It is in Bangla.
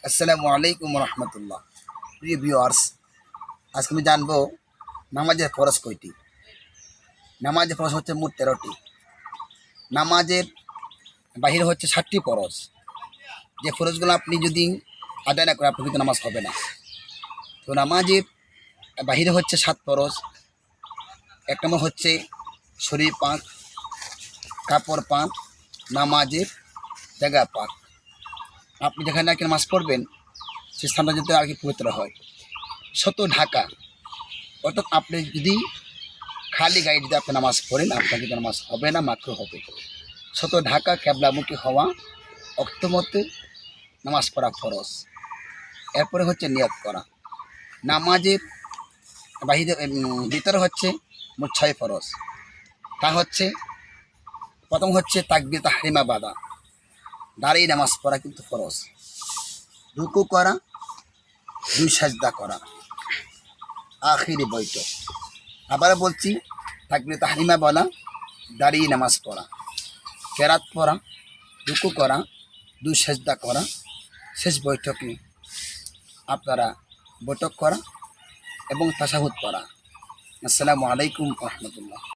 আসসালামু আলাইকুম রহমতুল্লাহ। প্রিয় ভিউয়ার্স, আজকে আমি জানবো নামাজের ফরজ কয়টি। নামাজের ফরজ হচ্ছে মোট 13টি। নামাজের বাহিরে হচ্ছে 7টি ফরজ। যে ফরজগুলো আপনি যদি আদায় না করেন আপনার কিন্তু নামাজ হবে না। তো নামাজের বাহিরে হচ্ছে 7 ফরজ। এক নম্বর হচ্ছে শরীর পাক, কাপড় পাক, নামাজের জায়গা পাক। আপনি যেখানে আর কি নামাজ পড়বেন সে স্থানটা যাতে আর কি পবিত্র হয়। শত ঢাকা, অর্থাৎ আপনি যদি খালি গায়ে যদি আপনি নামাজ পড়েন আপনার কিন্তু নামাজ হবে না, মাত্র হবে। শত ঢাকা, ক্যাবলামুখী হওয়া, অক্তমতে নামাজ পড়া ফরজ। এরপরে হচ্ছে নিয়ত করা। নামাজের বাহিরে ভিতরে হচ্ছে মোট 6 ফরজ। তা হচ্ছে প্রথম হচ্ছে তাকবীর তাহরিমা বাদা, দাঁড়িয়ে নামাজ পড়া কিন্তু ফরজ। রুকু করা, 2 সাজদা করা, আখিরি বৈঠক। আবার বলছি, তাকবীর তাহরিমা বলা, দাঁড়িয়ে নামাজ পড়া, কেরাত পড়া, রুকু করা, 2 সাজদা করা, শেষ বৈঠকে আপনারা বৈঠক করা এবং তাশাহুদ পড়া। আসসালামু আলাইকুম রহমতুল্লাহ।